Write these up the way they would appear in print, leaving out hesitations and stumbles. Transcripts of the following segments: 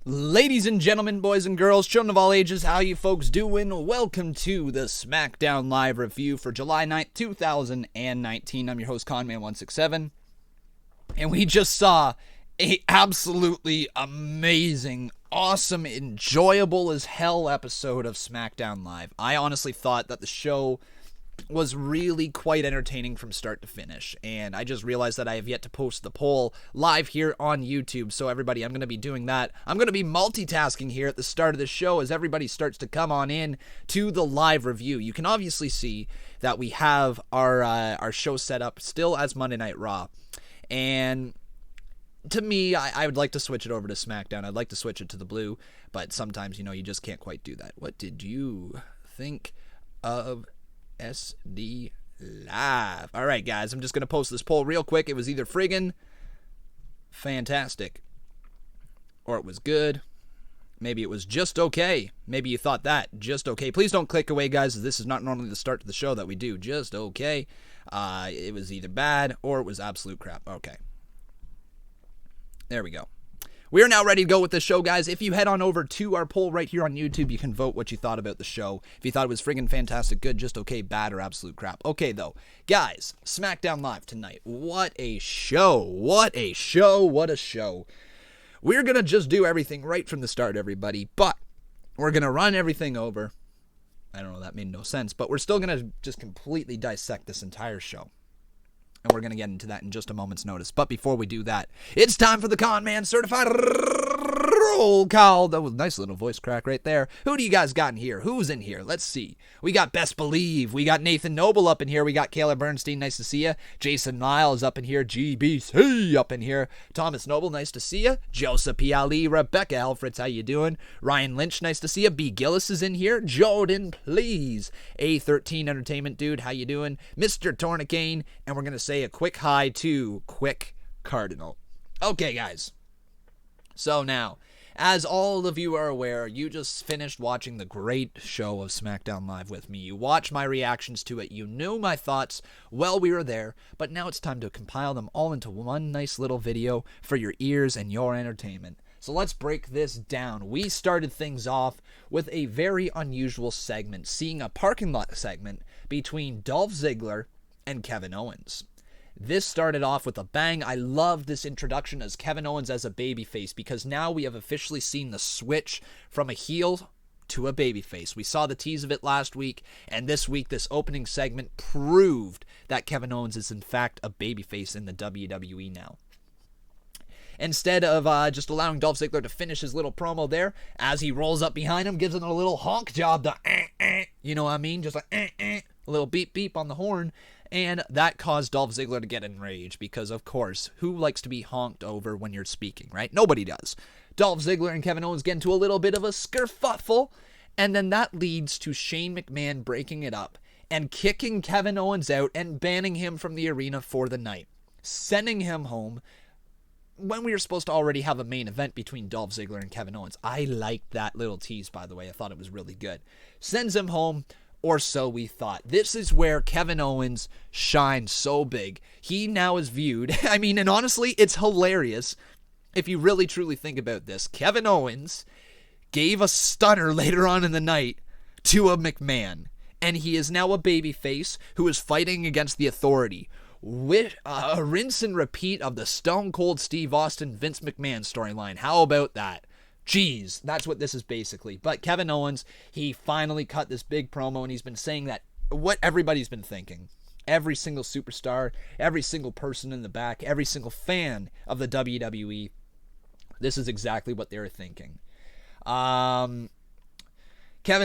Ladies and gentlemen, boys and girls, children of all ages, how you folks doing? Welcome to the Smackdown Live Review for July 9th, 2019. I'm your host, Conman167, and we just saw a absolutely amazing, awesome, enjoyable as hell episode of Smackdown Live. I honestly thought that the show was really quite entertaining from start to finish, and I just realized that I have yet to post the poll live here on YouTube. So everybody, I'm going to be doing that. I'm going to be multitasking here at the start of the show as everybody starts to come on in to the live review. You can obviously see that we have our show set up still as Monday Night Raw, and to me, I would like to switch it over to SmackDown. I'd like to switch it to the blue, but sometimes, you just can't quite do that. What did you think of SD Live? Alright, guys, I'm just going to post this poll real quick. It was either friggin' fantastic, or it was good. Maybe it was just okay. Maybe you thought that. Just okay. Please don't click away, guys. This is not normally the start to the show that we do. Just okay. It was either bad, or it was absolute crap. Okay. There we go. We are now ready to go with the show, guys. If you head on over to our poll right here on YouTube, you can vote what you thought about the show. If you thought it was friggin' fantastic, good, just okay, bad, or absolute crap. Okay, though. Guys, SmackDown Live tonight. What a show. What a show. What a show. We're going to just do everything right from the start, everybody. But we're going to run everything over. I don't know, that made no sense. But we're still going to just completely dissect this entire show. And we're going to get into that in just a moment's notice. But before we do that, it's time for the Conman Certified Roll Call. That was a nice little voice crack right there. Who do you guys got in here? Who's in here? Let's see. We got Best Believe. We got Nathan Noble up in here. We got Kayla Bernstein. Nice to see you. Jason Miles up in here. GBC up in here. Thomas Noble. Nice to see you. Joseph P. Ali. Rebecca Alfritz. How you doing? Ryan Lynch. Nice to see you. B. Gillis is in here. Jordan, please. A13 Entertainment Dude. How you doing? Mr. Tornicane. And we're going to say a quick hi to Quick Cardinal. Okay, guys. So now, as all of you are aware, you just finished watching the great show of SmackDown Live with me. You watched my reactions to it. You knew my thoughts while we were there. But now it's time to compile them all into one nice little video for your ears and your entertainment. So let's break this down. We started things off with a very unusual segment, seeing a parking lot segment between Dolph Ziggler and Kevin Owens. This started off with a bang. I love this introduction as Kevin Owens as a babyface, because now we have officially seen the switch from a heel to a babyface. We saw the tease of it last week, and this week this opening segment proved that Kevin Owens is in fact a babyface in the WWE now. Instead of just allowing Dolph Ziggler to finish his little promo there, as he rolls up behind him, gives him a little honk job, you know what I mean? Just like a little beep beep on the horn. And that caused Dolph Ziggler to get enraged because, of course, who likes to be honked over when you're speaking, right? Nobody does. Dolph Ziggler and Kevin Owens get into a little bit of a skerfuffle, and then that leads to Shane McMahon breaking it up and kicking Kevin Owens out and banning him from the arena for the night, sending him home when we were supposed to already have a main event between Dolph Ziggler and Kevin Owens. I liked that little tease, by the way. I thought it was really good. Sends him home. Or so we thought. This is where Kevin Owens shines so big. He now is viewed, and honestly, it's hilarious if you really truly think about this. Kevin Owens gave a stunner later on in the night to a McMahon, and he is now a babyface who is fighting against the Authority. With a rinse and repeat of the Stone Cold Steve Austin Vince McMahon storyline. How about that? Jeez, that's what this is basically. But Kevin Owens, he finally cut this big promo, and he's been saying that what everybody's been thinking. Every single superstar, every single person in the back, every single fan of the WWE, this is exactly what they were thinking. Kevin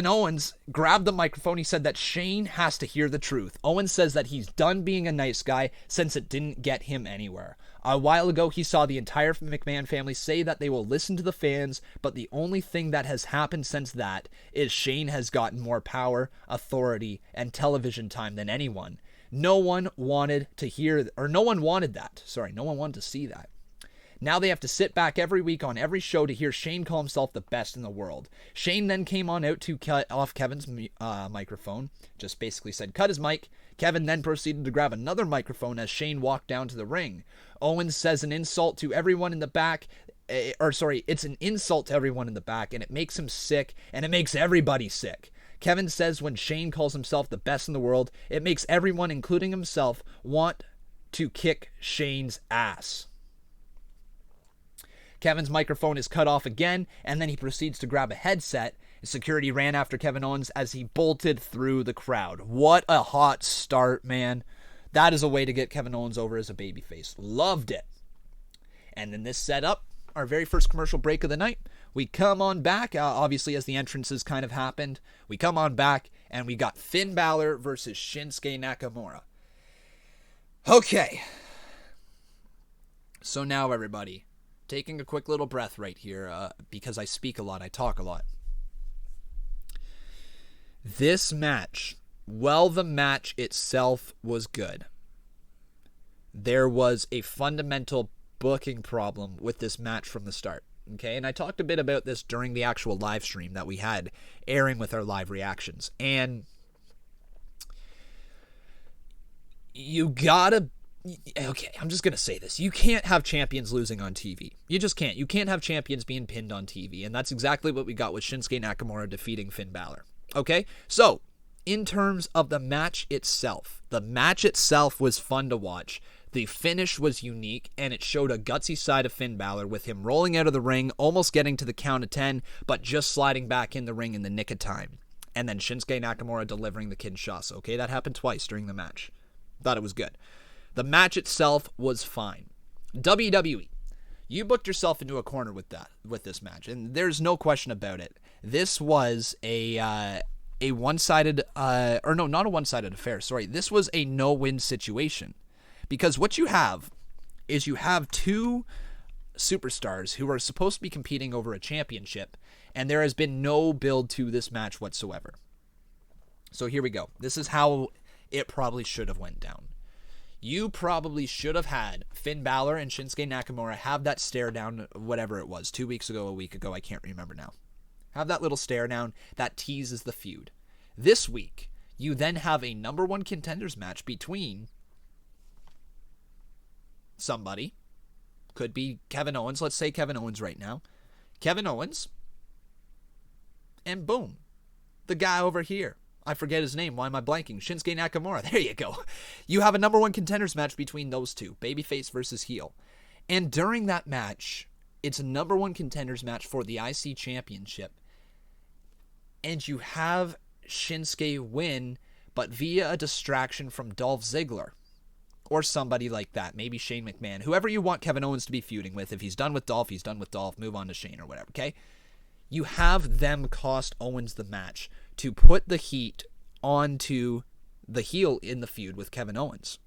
Owens grabbed the microphone. He said that Shane has to hear the truth. Owens says that he's done being a nice guy since it didn't get him anywhere. A while ago, he saw the entire McMahon family say that they will listen to the fans, but the only thing that has happened since that is Shane has gotten more power, authority, and television time than anyone. No one wanted to hear, or no one wanted that. Sorry, no one wanted to see that. Now they have to sit back every week on every show to hear Shane call himself the best in the world. Shane then came on out to cut off Kevin's microphone, just basically said cut his mic. Kevin then proceeded to grab another microphone as Shane walked down to the ring. Owens says an insult to everyone in the back it's an insult to everyone in the back, and it makes him sick, and it makes everybody sick. Kevin says when Shane calls himself the best in the world, it makes everyone, including himself, want to kick Shane's ass. Kevin's microphone is cut off again, and then he proceeds to grab a headset. Security ran after Kevin Owens as he bolted through the crowd. What a hot start, man. That is a way to get Kevin Owens over as a babyface. Loved it. And then this set up our very first commercial break of the night. We come on back, obviously, as the entrances kind of happened. We come on back, and we got Finn Balor versus Shinsuke Nakamura. Okay. So now, everybody, taking a quick little breath right here, because I speak a lot, I talk a lot. This match, well, the match itself was good. There was a fundamental booking problem with this match from the start. Okay, and I talked a bit about this during the actual live stream that we had airing with our live reactions. And you gotta... Okay, I'm just going to say this. You can't have champions losing on TV. You just can't. You can't have champions being pinned on TV. And that's exactly what we got with Shinsuke Nakamura defeating Finn Balor. Okay, so in terms of the match itself was fun to watch. The finish was unique, and it showed a gutsy side of Finn Balor with him rolling out of the ring, almost getting to the count of 10, but just sliding back in the ring in the nick of time. And then Shinsuke Nakamura delivering the Kinshasa. Okay, that happened twice during the match. Thought it was good. The match itself was fine. WWE, you booked yourself into a corner with this match, and there's no question about it. This was a one-sided, or no, not a one-sided affair. Sorry, this was a no-win situation, because what you have is you have two superstars who are supposed to be competing over a championship, and there has been no build to this match whatsoever. So here we go. This is how it probably should have went down. You probably should have had Finn Balor and Shinsuke Nakamura have that stare down, whatever it was, 2 weeks ago, a week ago, I can't remember now. Have that little stare down that teases the feud. This week, you then have a number one contenders match between somebody. Could be Kevin Owens. Let's say Kevin Owens right now. Kevin Owens. And boom. The guy over here. I forget his name. Why am I blanking? Shinsuke Nakamura. There you go. You have a number one contenders match between those two. Babyface versus heel. And during that match, it's a number one contenders match for the IC Championship. And you have Shinsuke win, but via a distraction from Dolph Ziggler. Or somebody like that. Maybe Shane McMahon. Whoever you want Kevin Owens to be feuding with. If he's done with Dolph, he's done with Dolph. Move on to Shane or whatever, okay? You have them cost Owens the match to put the heat onto the heel in the feud with Kevin Owens.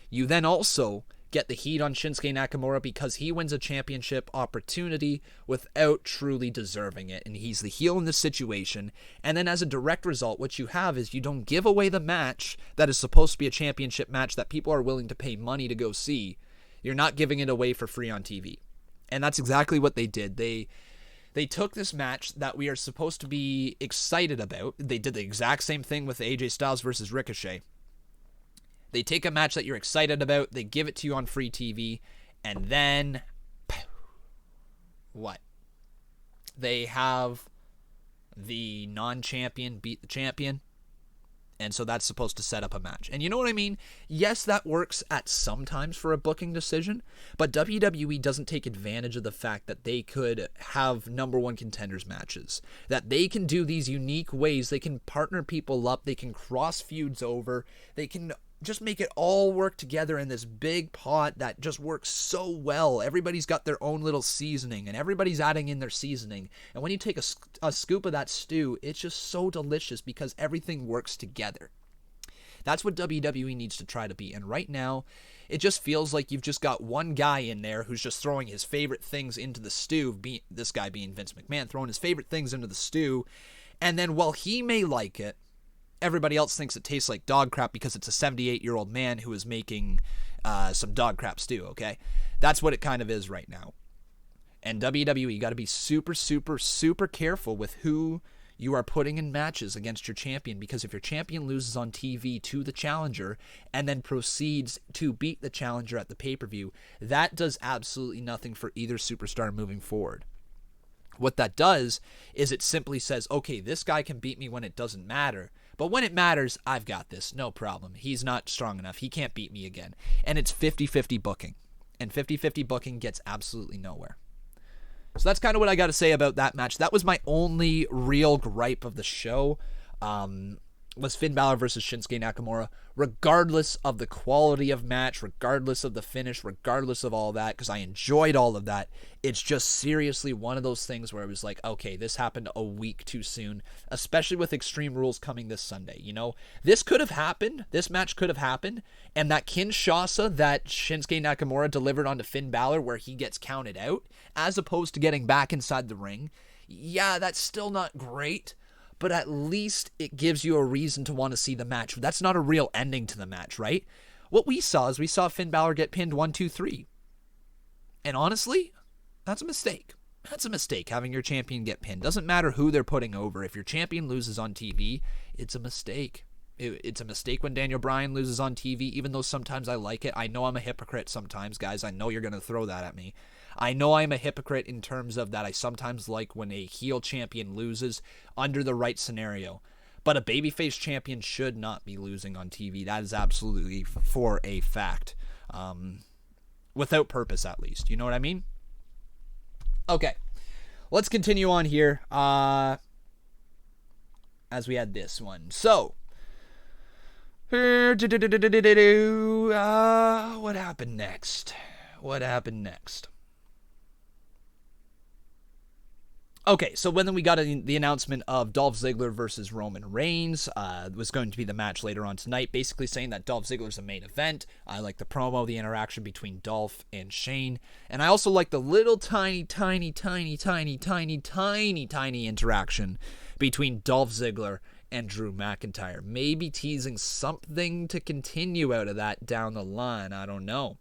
You then also get the heat on Shinsuke Nakamura because he wins a championship opportunity without truly deserving it, and he's the heel in this situation. And then as a direct result, what you have is you don't give away the match that is supposed to be a championship match that people are willing to pay money to go see. You're not giving it away for free on TV. And that's exactly what they did. They took this match that we are supposed to be excited about. They did the exact same thing with AJ Styles versus Ricochet. They take a match that you're excited about, they give it to you on free TV, and then what? They have the non-champion beat the champion, and so that's supposed to set up a match. And you know what I mean? Yes, that works at sometimes for a booking decision, but WWE doesn't take advantage of the fact that they could have number one contenders matches, that they can do these unique ways. They can partner people up. They can cross feuds over. They can just make it all work together in this big pot that just works so well. Everybody's got their own little seasoning, and everybody's adding in their seasoning. And when you take a scoop of that stew, it's just so delicious because everything works together. That's what WWE needs to try to be. And right now, it just feels like you've just got one guy in there who's just throwing his favorite things into the stew, this guy being Vince McMahon, throwing his favorite things into the stew. And then while he may like it, everybody else thinks it tastes like dog crap because it's a 78-year-old man who is making some dog crap stew, okay? That's what it kind of is right now. And WWE, you got to be super, super, super careful with who you are putting in matches against your champion, because if your champion loses on TV to the challenger and then proceeds to beat the challenger at the pay-per-view, that does absolutely nothing for either superstar moving forward. What that does is it simply says, okay, this guy can beat me when it doesn't matter, but when it matters, I've got this, no problem. He's not strong enough. He can't beat me again. And it's 50-50 booking. And 50-50 booking gets absolutely nowhere. So that's kind of what I got to say about that match. That was my only real gripe of the show, was Finn Balor versus Shinsuke Nakamura, regardless of the quality of match, regardless of the finish, regardless of all that, because I enjoyed all of that. It's just seriously one of those things where it was like, okay, this happened a week too soon, especially with Extreme Rules coming this Sunday. You know, this could have happened. This match could have happened. And that Kinshasa that Shinsuke Nakamura delivered onto Finn Balor where he gets counted out, as opposed to getting back inside the ring, yeah, that's still not great. But at least it gives you a reason to want to see the match. That's not a real ending to the match, right? What we saw is we saw Finn Balor get pinned 1, 2, 3. And honestly, that's a mistake. That's a mistake, having your champion get pinned. Doesn't matter who they're putting over. If your champion loses on TV, it's a mistake. It's a mistake when Daniel Bryan loses on TV, even though sometimes I like it. I know I'm a hypocrite sometimes, guys. I know you're going to throw that at me. I know I'm a hypocrite in terms of that I sometimes like when a heel champion loses under the right scenario. But a babyface champion should not be losing on TV. That is absolutely for a fact. Without purpose, at least. You know what I mean? Okay. Let's continue on here. As we had this one. So. What happened next? What happened next? Okay, so then we got the announcement of Dolph Ziggler versus Roman Reigns. It was going to be the match later on tonight, basically saying that Dolph Ziggler's the main event. I like the promo, the interaction between Dolph and Shane. And I also like the little tiny interaction between Dolph Ziggler and Drew McIntyre. Maybe teasing something to continue out of that down the line. I don't know.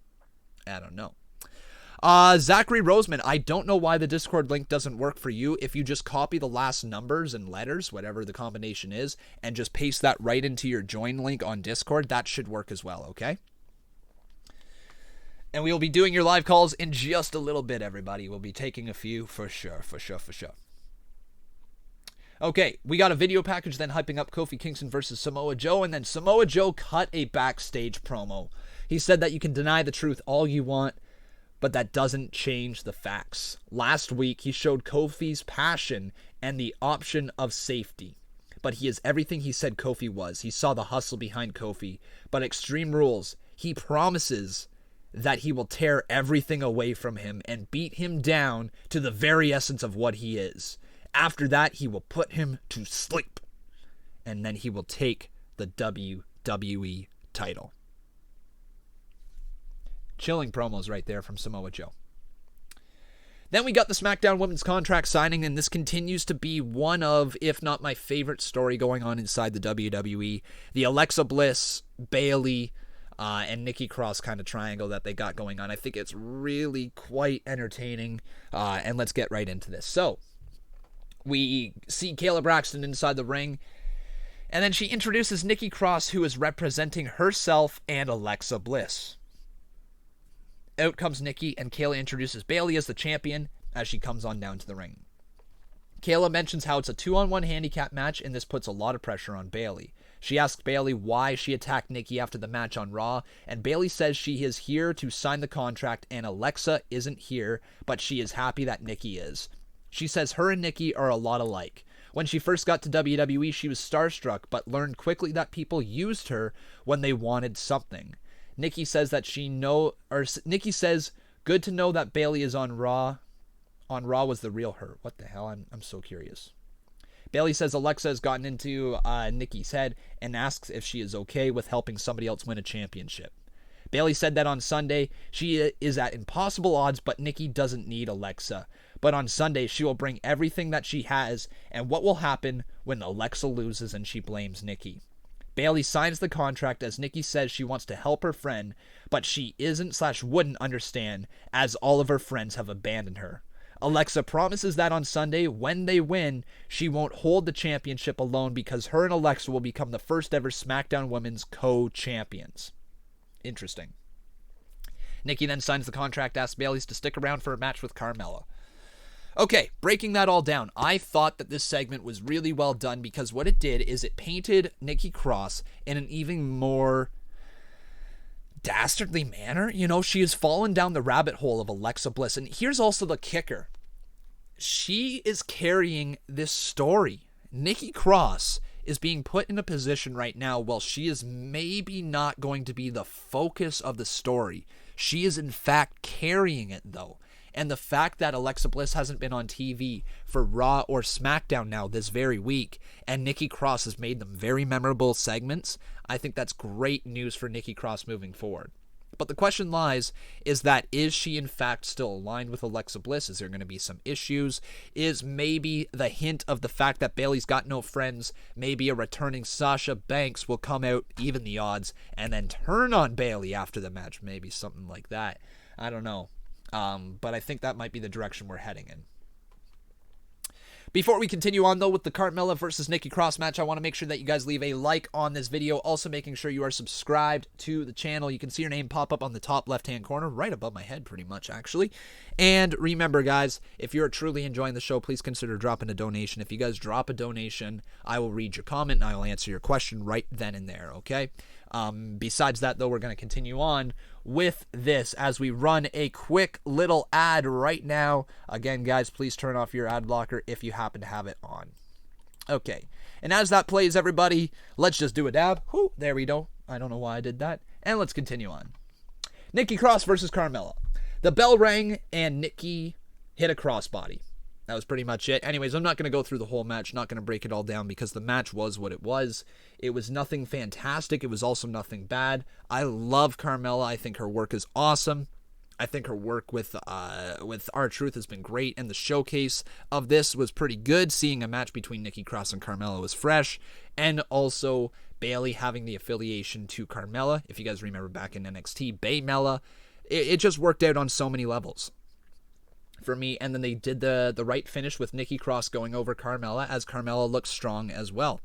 Zachary Roseman, I don't know why the Discord link doesn't work for you. If you just copy the last numbers and letters, whatever the combination is, and just paste that right into your join link on Discord, that should work as well, okay? And we will be doing your live calls in just a little bit, everybody. We'll be taking a few for sure. Okay, we got a video package then hyping up Kofi Kingston versus Samoa Joe, and then Samoa Joe cut a backstage promo. He said that you can deny the truth all you want, but that doesn't change the facts. Last week, he showed Kofi's passion and the option of safety. But he is everything he said Kofi was. He saw the hustle behind Kofi. But Extreme Rules, he promises that he will tear everything away from him and beat him down to the very essence of what he is. After that, he will put him to sleep. And then he will take the WWE title. Chilling promos right there from Samoa Joe. Then we got the Smackdown Women's contract signing, and this continues to be one of, if not my favorite story going on inside the WWE. The Alexa Bliss, Bayley, and Nikki Cross kind of triangle that they got going on. I think it's really quite entertaining, and let's get right into this. So, we see Kayla Braxton inside the ring, and then she introduces Nikki Cross, who is representing herself and Alexa Bliss. Out comes Nikki, and Kayla introduces Bayley as the champion as she comes on down to the ring. Kayla mentions how it's a 2-on-1 handicap match, and this puts a lot of pressure on Bayley. She asks Bayley why she attacked Nikki after the match on Raw, and Bayley says she is here to sign the contract, and Alexa isn't here, but she is happy that Nikki is. She says her and Nikki are a lot alike. When she first got to WWE, she was starstruck, but learned quickly that people used her when they wanted something. Nikki says, good to know that Bayley is on Raw. On Raw was the real her. What the hell? I'm so curious. Bayley says Alexa has gotten into Nikki's head and asks if she is okay with helping somebody else win a championship. Bayley said that on Sunday, she is at impossible odds, but Nikki doesn't need Alexa. But on Sunday, she will bring everything that she has, and what will happen when Alexa loses and she blames Nikki. Bayley signs the contract as Nikki says she wants to help her friend, but she isn't/wouldn't understand as all of her friends have abandoned her. Alexa promises that on Sunday, when they win, she won't hold the championship alone because her and Alexa will become the first ever SmackDown Women's co-champions. Interesting. Nikki then signs the contract, asks Bayley to stick around for a match with Carmella. Okay, breaking that all down, I thought that this segment was really well done because what it did is it painted Nikki Cross in an even more dastardly manner. You know, she has fallen down the rabbit hole of Alexa Bliss. And here's also the kicker. She is carrying this story. Nikki Cross is being put in a position right now while she is maybe not going to be the focus of the story. She is in fact carrying it though. And the fact that Alexa Bliss hasn't been on TV for Raw or SmackDown now this very week, and Nikki Cross has made them very memorable segments, I think that's great news for Nikki Cross moving forward. But the question lies, is she in fact still aligned with Alexa Bliss? Is there going to be some issues? Is maybe the hint of the fact that Bayley's got no friends, maybe a returning Sasha Banks will come out, even the odds, and then turn on Bayley after the match? Maybe something like that. I don't know. But I think that might be the direction we're heading in. Before we continue on, though, with the Carmella versus Nikki Cross match, I want to make sure that you guys leave a like on this video. Also making sure you are subscribed to the channel. You can see your name pop up on the top left-hand corner, right above my head, pretty much, actually. And remember, guys, if you're truly enjoying the show, please consider dropping a donation. If you guys drop a donation, I will read your comment and I will answer your question right then and there, okay? Besides that, though, we're going to continue on with this as we run a quick little ad right now. Again, guys, please turn off your ad blocker if you happen to have it on. Okay, and as that plays, everybody, let's just do a dab. Whew, there we go. I don't know why I did that. And let's continue on. Nikki Cross versus Carmella. The bell rang and Nikki hit a crossbody. That was pretty much it. Anyways, I'm not going to go through the whole match, not going to break it all down because the match was what it was. It was nothing fantastic. It was also nothing bad. I love Carmella. I think her work is awesome. I think her work with R-Truth has been great, and the showcase of this was pretty good. Seeing a match between Nikki Cross and Carmella was fresh, and also Bayley having the affiliation to Carmella. If you guys remember back in NXT, Baymella, it just worked out on so many levels for me. And then they did the right finish with Nikki Cross going over Carmella, as Carmella looks strong as well.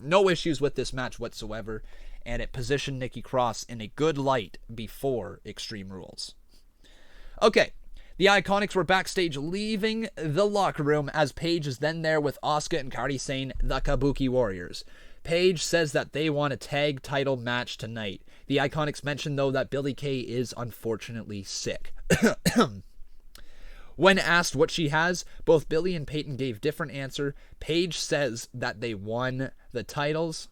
No issues with this match whatsoever, and it positioned Nikki Cross in a good light before Extreme Rules. Okay, the Iconics were backstage leaving the locker room as Paige is then there with Asuka and Kairi Sane, the Kabuki Warriors. Paige says that they want a tag title match tonight. The Iconics mention, though, that Billie Kay is unfortunately sick. When asked what she has, both Billie and Peyton gave different answer. Paige says that they won the titles.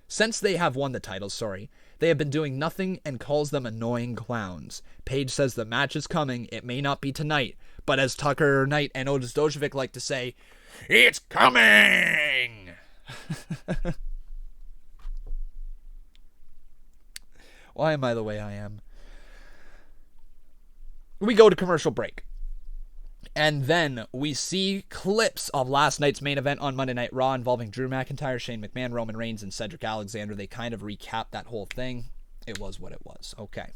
Since they have won the titles, they have been doing nothing and calls them annoying clowns. Paige says the match is coming. It may not be tonight, but as Tucker Knight and Otis Dojovic like to say, it's coming! Why am I the way I am? We go to commercial break. And then we see clips of last night's main event on Monday Night Raw involving Drew McIntyre, Shane McMahon, Roman Reigns, and Cedric Alexander. They kind of recap that whole thing. It was what it was. Okay.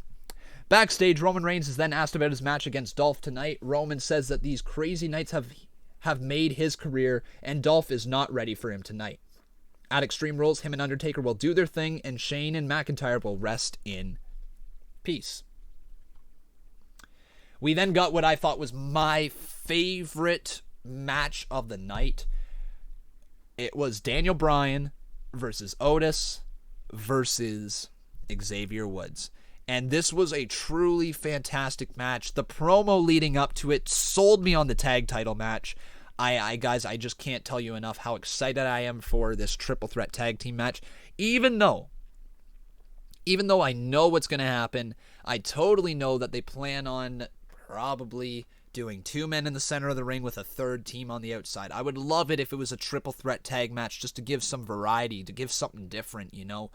Backstage, Roman Reigns is then asked about his match against Dolph tonight. Roman says that these crazy nights have made his career, and Dolph is not ready for him tonight. At Extreme Rules, him and Undertaker will do their thing, and Shane and McIntyre will rest in peace. We then got what I thought was my favorite match of the night. It was Daniel Bryan versus Otis versus Xavier Woods. And this was a truly fantastic match. The promo leading up to it sold me on the tag title match. Guys, I just can't tell you enough how excited I am for this triple threat tag team match. Even though I know what's going to happen, I totally know that they plan on probably doing two men in the center of the ring with a third team on the outside. I would love it if it was a triple threat tag match just to give some variety, to give something different, you know.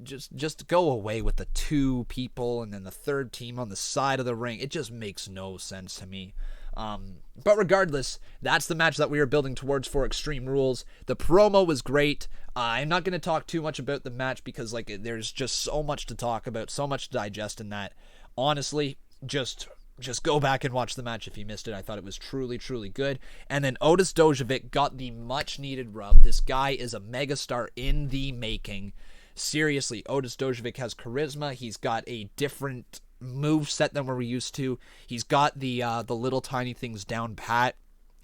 Just go away with the two people and then the third team on the side of the ring. It just makes no sense to me. But regardless, that's the match that we are building towards for Extreme Rules. The promo was great. I'm not going to talk too much about the match because there's just so much to talk about, so much to digest in that. Honestly, just Just go back and watch the match if you missed it. I thought it was truly, truly good. And then Otis Dojovic got the much-needed rub. This guy is a megastar in the making. Seriously, Otis Dojovic has charisma. He's got a different move set than we're used to. He's got the little tiny things down pat.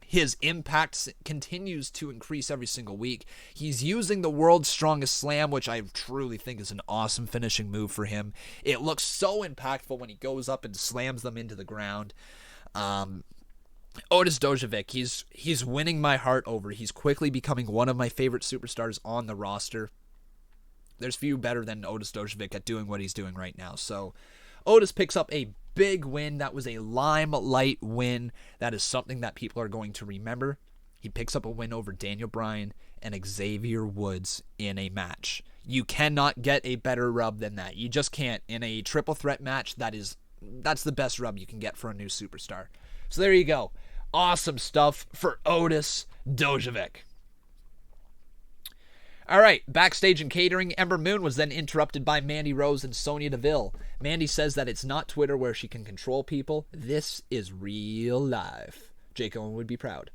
His impact continues to increase every single week. He's using the world's strongest slam, which I truly think is an awesome finishing move for him. It looks so impactful when he goes up and slams them into the ground. Otis Dojovic, he's winning my heart over. He's quickly becoming one of my favorite superstars on the roster. There's few better than Otis Dojovic at doing what he's doing right now. So Otis picks up a big win. That was a limelight win. That is something that people are going to remember. He picks up a win over Daniel Bryan and Xavier Woods in a match. You cannot get a better rub than that. You just can't. In a triple threat match, that's the best rub you can get for a new superstar. So there you go. Awesome stuff for Otis Dojovic. All right, backstage and catering, Ember Moon was then interrupted by Mandy Rose and Sonya Deville. Mandy says that it's not Twitter where she can control people. This is real life. Jake Owen would be proud.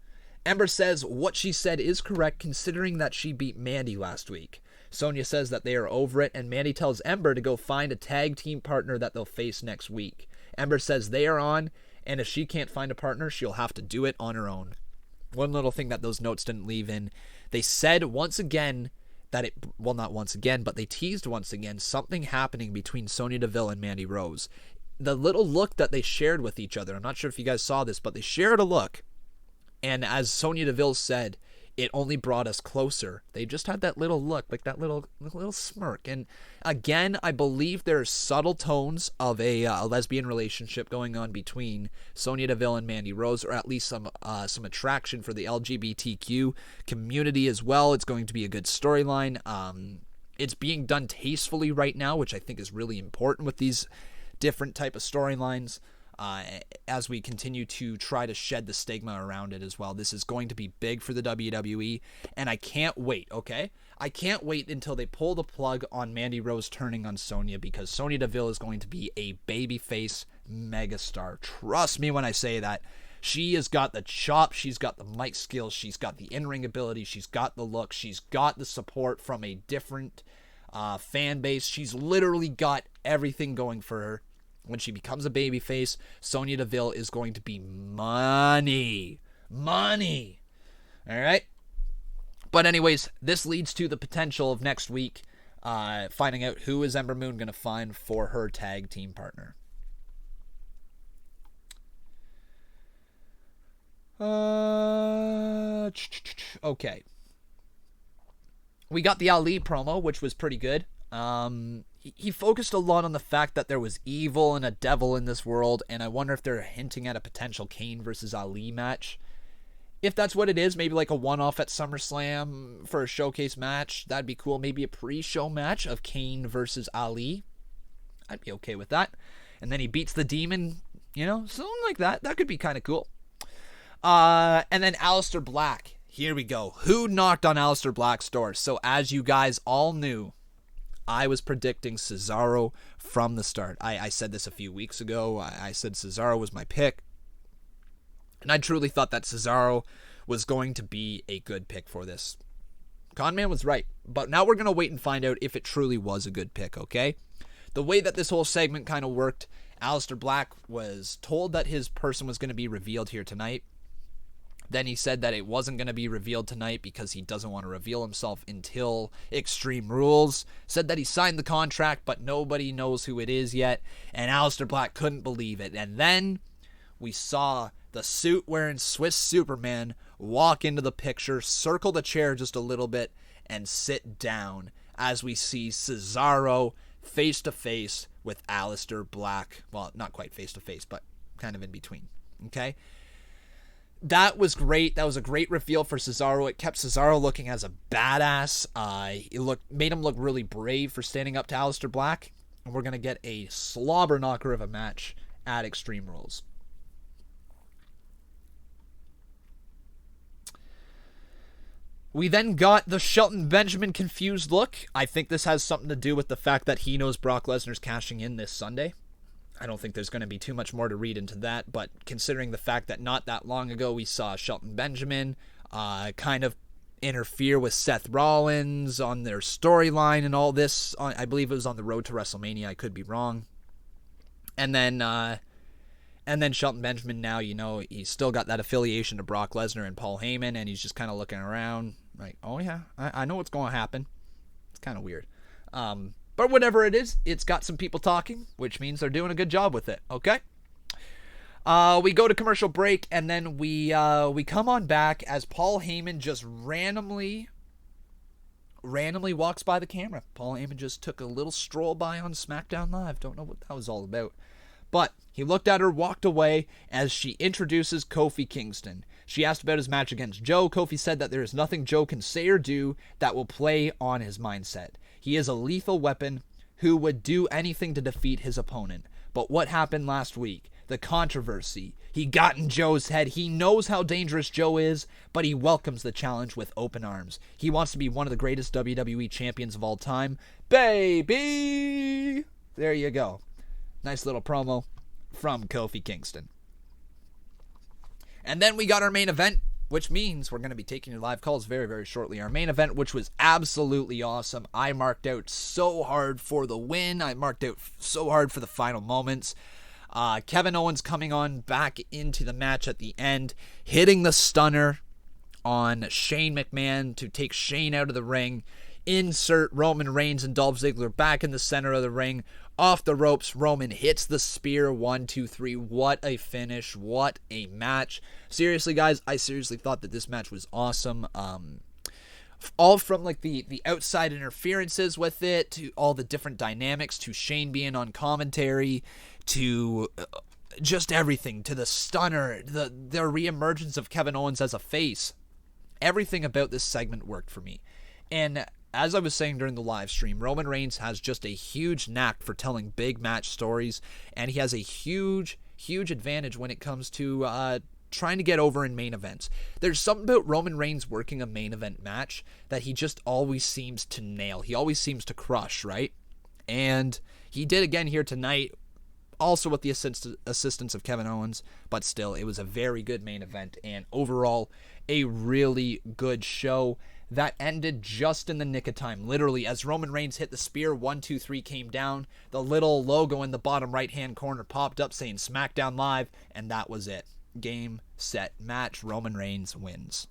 Ember says what she said is correct considering that she beat Mandy last week. Sonya says that they are over it, and Mandy tells Ember to go find a tag team partner that they'll face next week. Ember says they are on, and if she can't find a partner, she'll have to do it on her own. One little thing that those notes didn't leave in, they said once again not once again, but they teased once again something happening between Sonya Deville and Mandy Rose. The little look that they shared with each other, I'm not sure if you guys saw this, but they shared a look. And as Sonya Deville said, it only brought us closer. They just had that little look, like that little smirk. And again, I believe there's subtle tones of a lesbian relationship going on between Sonya Deville and Mandy Rose, or at least some attraction for the LGBTQ community as well. It's going to be a good storyline. It's being done tastefully right now, which I think is really important with these different type of storylines. As we continue to try to shed the stigma around it as well. This is going to be big for the WWE, and I can't wait, okay? I can't wait until they pull the plug on Mandy Rose turning on Sonya, because Sonya Deville is going to be a babyface megastar. Trust me when I say that. She has got the chops, she's got the mic skills, she's got the in-ring ability, she's got the look, she's got the support from a different fan base. She's literally got everything going for her. When she becomes a babyface, Sonya Deville is going to be money. Money. All right? But anyways, this leads to the potential of next week finding out who is Ember Moon going to find for her tag team partner. Okay. We got the Ali promo, which was pretty good. He focused a lot on the fact that there was evil and a devil in this world, and I wonder if they're hinting at a potential Kane versus Ali match. If that's what it is, maybe like a one-off at SummerSlam for a showcase match, that'd be cool. Maybe a pre-show match of Kane versus Ali. I'd be okay with that. And then he beats the demon, something like that. That could be kind of cool. And then Aleister Black. Here we go. Who knocked on Aleister Black's door? So as you guys all knew, I was predicting Cesaro from the start. I said this a few weeks ago. I said Cesaro was my pick. And I truly thought that Cesaro was going to be a good pick for this. Conman was right. But now we're going to wait and find out if it truly was a good pick, okay? The way that this whole segment kind of worked, Aleister Black was told that his person was going to be revealed here tonight. Then he said that it wasn't going to be revealed tonight because he doesn't want to reveal himself until Extreme Rules. Said that he signed the contract, but nobody knows who it is yet. And Aleister Black couldn't believe it. And then we saw the suit-wearing Swiss Superman walk into the picture, circle the chair just a little bit, and sit down as we see Cesaro face-to-face with Aleister Black. Well, not quite face-to-face, but kind of in between. Okay? That was great. That was a great reveal for Cesaro. It kept Cesaro looking as a badass. It made him look really brave for standing up to Aleister Black. And we're going to get a slobber knocker of a match at Extreme Rules. We then got the Shelton Benjamin confused look. I think this has something to do with the fact that he knows Brock Lesnar's cashing in this Sunday. I don't think there's going to be too much more to read into that, but considering the fact that not that long ago we saw Shelton Benjamin kind of interfere with Seth Rollins on their storyline and all this, I believe it was on the road to WrestleMania, I could be wrong. And then Shelton Benjamin now, he's still got that affiliation to Brock Lesnar and Paul Heyman, and he's just kind of looking around like, oh yeah, I know what's going to happen. It's kind of weird. But whatever it is, it's got some people talking, which means they're doing a good job with it, okay? We go to commercial break, and then we come on back as Paul Heyman just randomly walks by the camera. Paul Heyman just took a little stroll by on Smackdown Live. Don't know what that was all about. But he looked at her, walked away as she introduces Kofi Kingston. She asked about his match against Joe. Kofi said that there is nothing Joe can say or do that will play on his mindset. He is a lethal weapon who would do anything to defeat his opponent. But what happened last week? The controversy. He got in Joe's head. He knows how dangerous Joe is, but he welcomes the challenge with open arms. He wants to be one of the greatest WWE champions of all time. Baby! There you go. Nice little promo from Kofi Kingston. And then we got our main event, which means we're going to be taking your live calls very, very shortly. Our main event, which was absolutely awesome. I marked out so hard for the win. I marked out so hard for the final moments. Kevin Owens coming on back into the match at the end, hitting the stunner on Shane McMahon to take Shane out of the ring. Insert Roman Reigns and Dolph Ziggler back in the center of the ring. Off the ropes, Roman hits the spear. 1, 2, 3. What a finish. What a match. Seriously, guys, I seriously thought that this match was awesome. All from like the outside interferences with it, to all the different dynamics, to Shane being on commentary, to just everything, to the stunner, the reemergence of Kevin Owens as a face. Everything about this segment worked for me. And as I was saying during the live stream, Roman Reigns has just a huge knack for telling big match stories, and he has a huge, huge advantage when it comes to trying to get over in main events. There's something about Roman Reigns working a main event match that he just always seems to nail. He always seems to crush, right? And he did again here tonight, also with the assistance of Kevin Owens, but still, it was a very good main event, and overall, a really good show that ended just in the nick of time. Literally, as Roman Reigns hit the spear, 1, 2, 3 came down, the little logo in the bottom right-hand corner popped up saying Smackdown Live, and that was it. Game, set, match. Roman Reigns wins.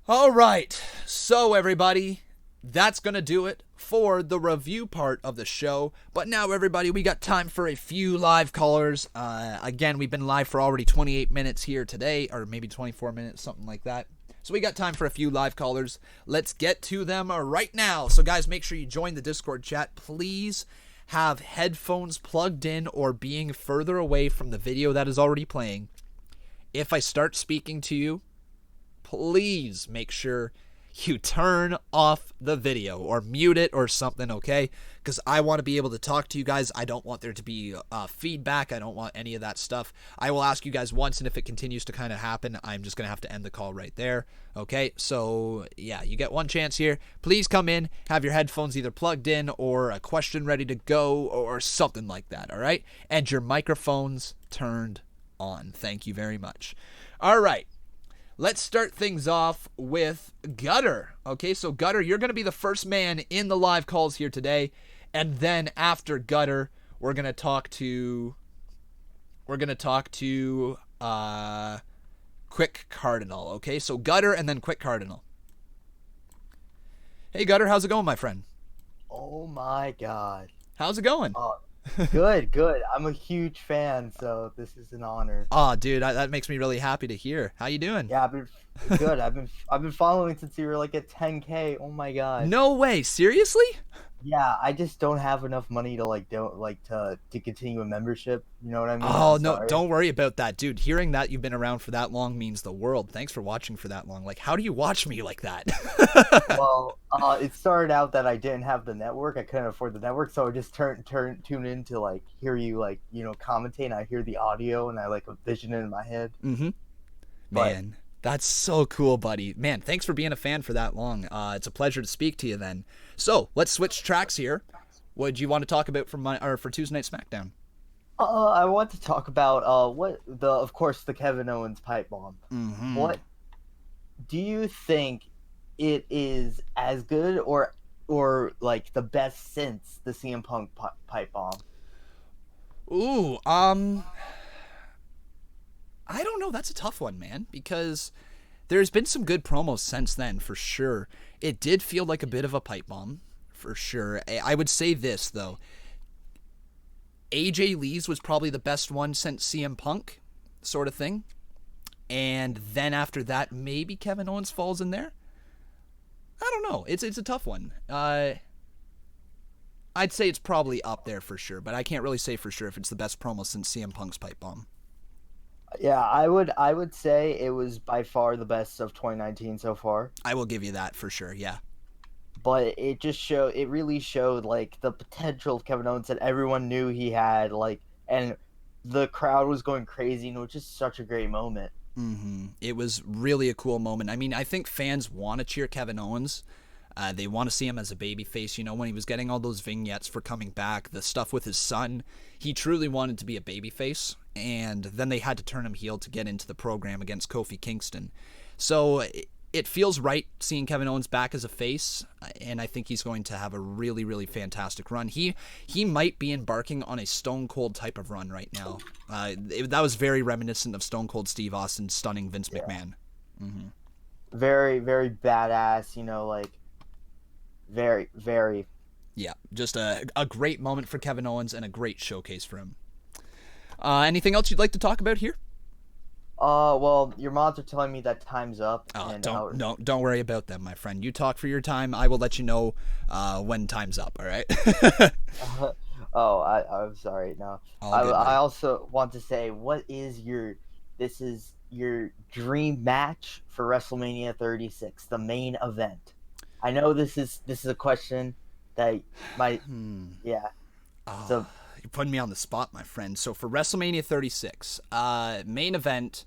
All right, so everybody, that's going to do it for the review part of the show. But now, everybody, we got time for a few live callers. Again, we've been live for already 28 minutes here today, or maybe 24 minutes, something like that. So we got time for a few live callers. Let's get to them right now. So, guys, make sure you join the Discord chat. Please have headphones plugged in or being further away from the video that is already playing. If I start speaking to you, please make sure you turn off the video or mute it or something, okay? Because I want to be able to talk to you guys. I don't want there to be feedback. I don't want any of that stuff. I will ask you guys once, and if it continues to kind of happen, I'm just going to have to end the call right there, okay? So, yeah, you get one chance here. Please come in, have your headphones either plugged in or a question ready to go or something like that, all right? And your microphones turned on. Thank you very much. All right. Let's start things off with Gutter. Okay, so Gutter, you're going to be the first man in the live calls here today. And then after Gutter, we're going to talk to Quick Cardinal. Okay, so Gutter and then Quick Cardinal. Hey, Gutter, how's it going, my friend? Oh, my God. How's it going? Good. I'm a huge fan, so this is an honor. Oh, dude, that makes me really happy to hear. How you doing? Yeah, I've been good. I've been following since you were like at 10K. Oh my God. No way. Seriously? Yeah, I just don't have enough money to continue a membership. You know what I mean? Oh, no, don't worry about that, dude. Hearing that you've been around for that long means the world. Thanks for watching for that long. Like, how do you watch me like that? Well, it started out that I didn't have the network. I couldn't afford the network, so I just tune in to like hear you commentate. And I hear the audio and I like envision it in my head. Mm-hmm. Man, that's so cool, buddy. Man, thanks for being a fan for that long. It's a pleasure to speak to you then. So let's switch tracks here. What do you want to talk about for Tuesday Night SmackDown? I want to talk about of course, the Kevin Owens pipe bomb. Mm-hmm. What do you think it is as good or like the best since the CM Punk pipe bomb? Ooh, I don't know. That's a tough one, man, because there's been some good promos since then, for sure. It did feel like a bit of a pipe bomb, for sure. I would say this, though. AJ Lee's was probably the best one since CM Punk, sort of thing. And then after that, maybe Kevin Owens falls in there. I don't know. It's a tough one. I'd say it's probably up there for sure, but I can't really say for sure if it's the best promo since CM Punk's pipe bomb. Yeah, I would say it was by far the best of 2019 so far. I will give you that for sure, yeah. But it really showed like the potential of Kevin Owens that everyone knew he had, like, and the crowd was going crazy, and it was just such a great moment. Mm-hmm. It was really a cool moment. I mean, I think fans want to cheer Kevin Owens. They want to see him as a babyface. You know, when he was getting all those vignettes for coming back, the stuff with his son, he truly wanted to be a babyface. And then they had to turn him heel to get into the program against Kofi Kingston. So it feels right seeing Kevin Owens back as a face, and I think he's going to have a really, really fantastic run. He might be embarking on a Stone Cold type of run right now. That was very reminiscent of Stone Cold Steve Austin stunning Vince McMahon. Mm-hmm. Very, very badass, you know, like, very, very. Yeah, just a great moment for Kevin Owens and a great showcase for him. Anything else you'd like to talk about here? Well, your mods are telling me that time's up. Oh, and don't worry about them, my friend. You talk for your time. I will let you know when time's up. All right. I'm sorry. No, I also want to say, this is your dream match for WrestleMania 36, the main event. I know this is a question that might, yeah. So you're putting me on the spot, my friend. So for WrestleMania 36, main event,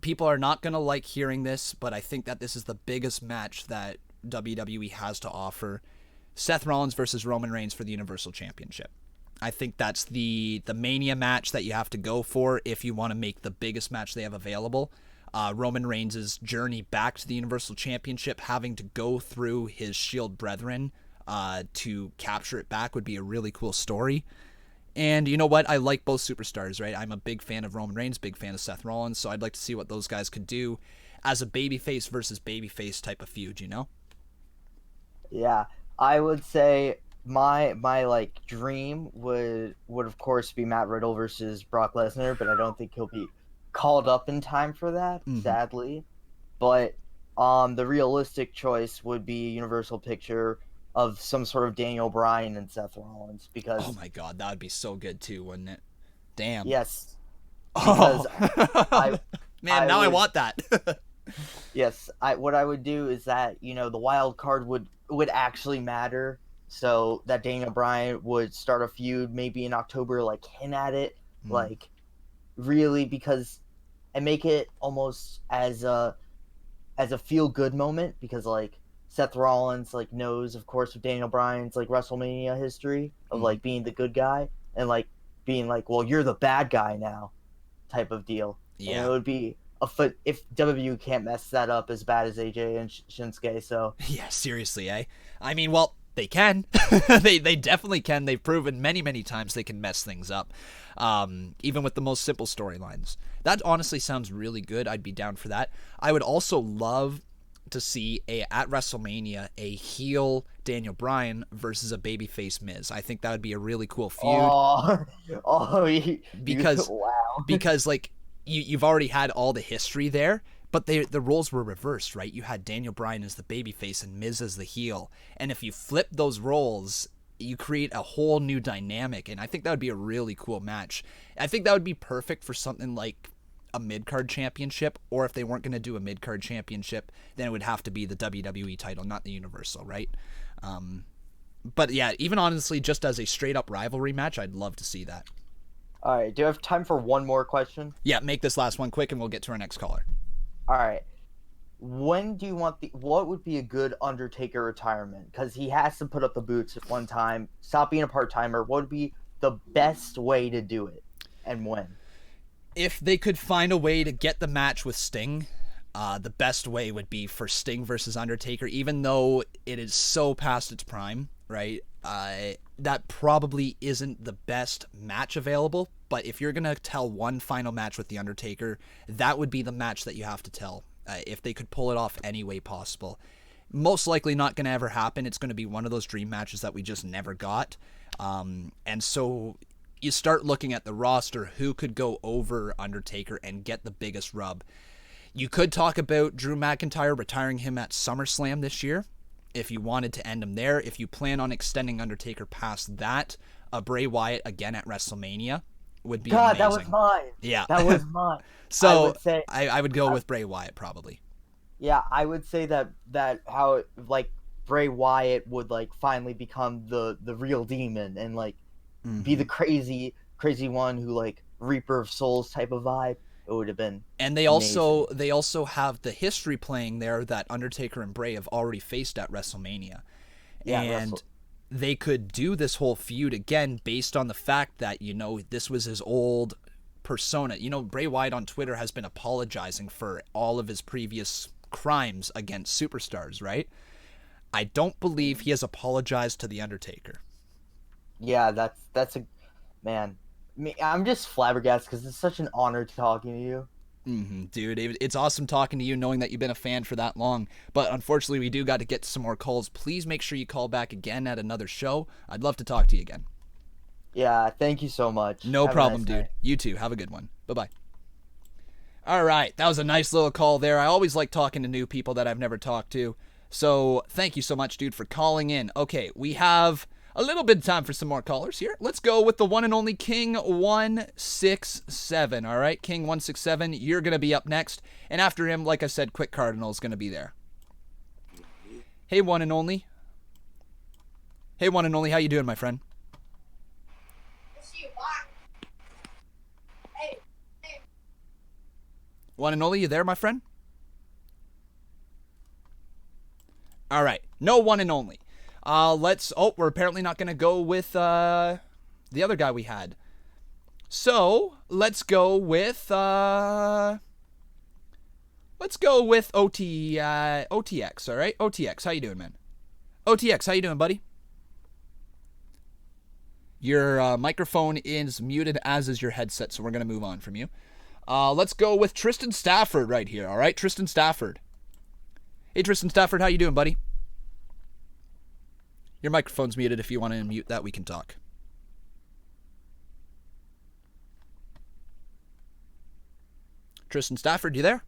people are not going to like hearing this, but I think that this is the biggest match that WWE has to offer. Seth Rollins versus Roman Reigns for the Universal Championship. I think that's the Mania match that you have to go for if you want to make the biggest match they have available. Roman Reigns' journey back to the Universal Championship, having to go through his Shield brethren to capture it back would be a really cool story. And you know what? I like both superstars, right? I'm a big fan of Roman Reigns, big fan of Seth Rollins, so I'd like to see what those guys could do as a babyface versus babyface type of feud, you know? Yeah, I would say my like dream would of course be Matt Riddle versus Brock Lesnar, but I don't think he'll be called up in time for that, sadly. But the realistic choice would be a Universal picture of some sort of Daniel Bryan and Seth Rollins, because oh my god, that would be so good too, wouldn't it? Damn. Yes. Because I want that. Yes, what I would do is that, you know, the wild card would actually matter, so that Daniel Bryan would start a feud maybe in October, like hint at it, like really, and make it almost as a feel good moment, because like Seth Rollins like knows, of course, of Daniel Bryan's like WrestleMania history of like being the good guy and like being like, well, you're the bad guy now, type of deal. Yeah, and it would be if WWE can't mess that up as bad as AJ and Shinsuke. So yeah, seriously, eh? I mean, well, they can. they definitely can. They've proven many times they can mess things up, even with the most simple storylines. That honestly sounds really good. I'd be down for that. I would also love to see at WrestleMania a heel Daniel Bryan versus a babyface Miz. I think that would be a really cool feud. Because wow. Because like you've already had all the history there, but the roles were reversed, right? You had Daniel Bryan as the babyface and Miz as the heel, and if you flip those roles, you create a whole new dynamic, and I think that would be a really cool match. I think that would be perfect for something like a mid-card championship, or if they weren't going to do a mid-card championship, then it would have to be the WWE title, not the Universal, right? But yeah, even honestly, just as a straight-up rivalry match, I'd love to see that. All right, do you have time for one more question? Yeah, make this last one quick, and we'll get to our next caller. All right. when do you want what would be a good Undertaker retirement? Because he has to put up the boots at one time, stop being a part-timer. What would be the best way to do it, and when? If they could find a way to get the match with Sting, the best way would be for Sting versus Undertaker, even though it is so past its prime, right? That probably isn't the best match available, but if you're going to tell one final match with The Undertaker, that would be the match that you have to tell, if they could pull it off any way possible. Most likely not going to ever happen. It's going to be one of those dream matches that we just never got. And so you start looking at the roster, who could go over Undertaker and get the biggest rub. You could talk about Drew McIntyre, retiring him at SummerSlam this year, if you wanted to end him there. If you plan on extending Undertaker past that, Bray Wyatt again at WrestleMania would be amazing. That was mine. Yeah. That was mine. So I would go with Bray Wyatt probably. Yeah, I would say that how like Bray Wyatt would like finally become the real demon and like be the crazy one who like Reaper of Souls type of vibe. It would have been. And they also have the history playing there that Undertaker and Bray have already faced at WrestleMania. Yeah, and they could do this whole feud again based on the fact that, you know, this was his old persona. You know, Bray Wyatt on Twitter has been apologizing for all of his previous crimes against superstars, right? I don't believe he has apologized to The Undertaker. Yeah, that's a man. I'm just flabbergasted because it's such an honor talking to you. Dude, it's awesome talking to you, knowing that you've been a fan for that long. But unfortunately, we do got to get some more calls. Please make sure you call back again at another show. I'd love to talk to you again. Yeah, thank you so much. No problem, dude. You too. Have a good one. Bye-bye. All right, that was a nice little call there. I always like talking to new people that I've never talked to. So thank you so much, dude, for calling in. Okay, we have a little bit of time for some more callers here. Let's go with the one and only King 167. All right, King 167, you're going to be up next. And after him, like I said, Quick Cardinal is going to be there. Hey, one and only. Hey, one and only, how you doing, my friend? One and only, you there, my friend? All right, no one and only. We're apparently not going to go with the other guy we had. So, let's go with OTX, all right? OTX, how you doing, man? OTX, how you doing, buddy? Your microphone is muted, as is your headset, so we're going to move on from you. Let's go with Tristan Stafford right here, all right? Tristan Stafford. Hey, Tristan Stafford, how you doing, buddy? Your microphone's muted. If you want to unmute that, we can talk. Tristan Stafford, you there?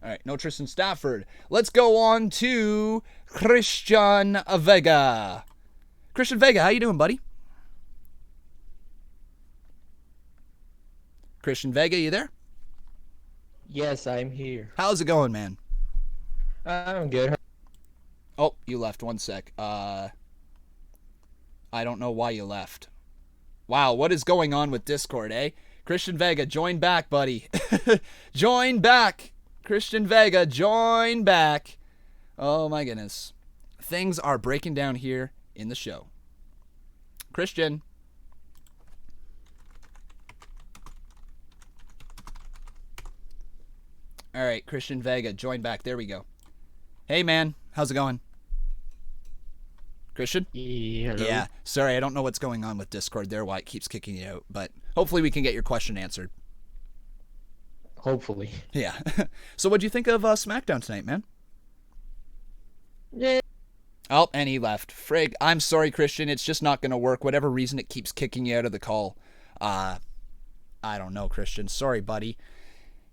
All right, no Tristan Stafford. Let's go on to Christian Vega. Christian Vega, how you doing, buddy? Christian Vega, you there? Yes, I'm here. How's it going, man? I'm good. Oh, you left. One sec. I don't know why you left. Wow, what is going on with Discord, eh? Christian Vega, join back, buddy. Join back. Christian Vega, join back. Oh, my goodness. Things are breaking down here in the show. Christian. All right, Christian Vega, join back. There we go. Hey, man. How's it going? Christian? Yeah. Sorry, I don't know what's going on with Discord there, why it keeps kicking you out, but hopefully we can get your question answered. Hopefully. Yeah. So what'd you think of SmackDown tonight, man? Yeah. Oh, and he left. Frig. I'm sorry, Christian. It's just not going to work. Whatever reason, it keeps kicking you out of the call. I don't know, Christian. Sorry, buddy.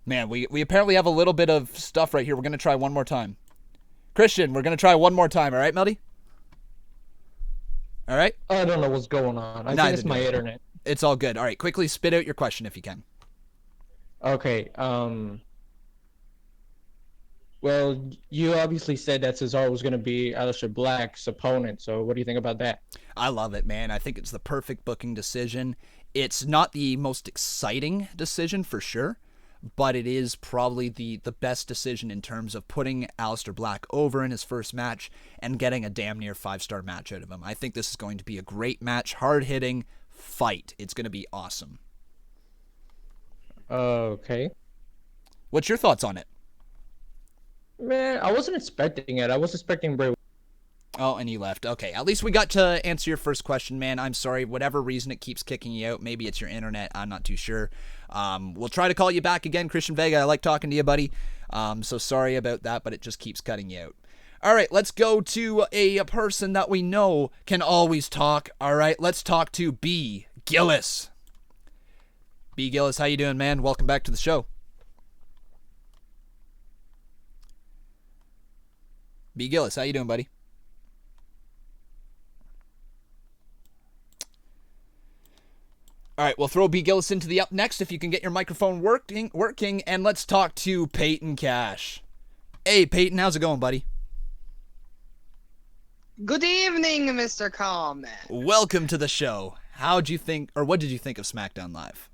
Man, we apparently have a little bit of stuff right here. We're going to try one more time. Christian, we're going to try one more time. All right, Melody? All right? I don't know what's going on. I think it's my internet. It's all good. All right, quickly spit out your question if you can. Okay. Well, you obviously said that Cesaro was going to be Aleister Black's opponent, so what do you think about that? I love it, man. I think it's the perfect booking decision. It's not the most exciting decision for sure, but it is probably the best decision in terms of putting Aleister Black over in his first match and getting a damn near 5-star match out of him. I think this is going to be a great match, hard-hitting fight. It's going to be awesome. Okay. What's your thoughts on it? Man, I wasn't expecting it. I was expecting Bray. Oh, and you left. Okay, at least we got to answer your first question, man. I'm sorry, whatever reason it keeps kicking you out. Maybe it's your internet. I'm not too sure. We'll try to call you back again, Christian Vega. I like talking to you, buddy. So sorry about that, but it just keeps cutting you out. All right, let's go to a person that we know can always talk. All right, let's talk to B. Gillis. B. Gillis, how you doing, man? Welcome back to the show. B. Gillis, how you doing, buddy? All right, we'll throw B. Gillis into the up next if you can get your microphone working, and let's talk to Peyton Cash. Hey, Peyton, how's it going, buddy? Good evening, Mr. Conman. Welcome to the show. How'd you think, or what did you think of Smackdown Live?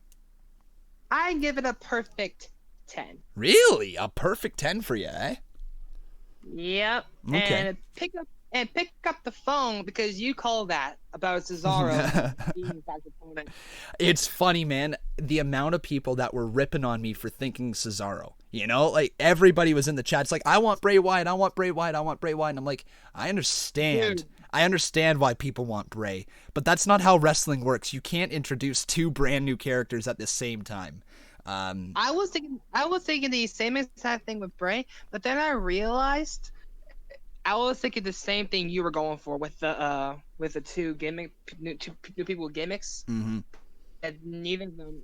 I give it a perfect 10. Really? A perfect 10 for you, eh? Yep. Okay. And pick up the phone because you called that about Cesaro being back opponent. It's funny, man, the amount of people that were ripping on me for thinking Cesaro. You know, like everybody was in the chat. It's like, I want Bray Wyatt, I want Bray Wyatt, I want Bray Wyatt. And I'm like, I understand. Dude. I understand why people want Bray, but that's not how wrestling works. You can't introduce two brand new characters at the same time. I was thinking the same exact thing with Bray, but then I realized I was thinking the same thing you were going for with the two new people with gimmicks. Mm-hmm. And neither of them,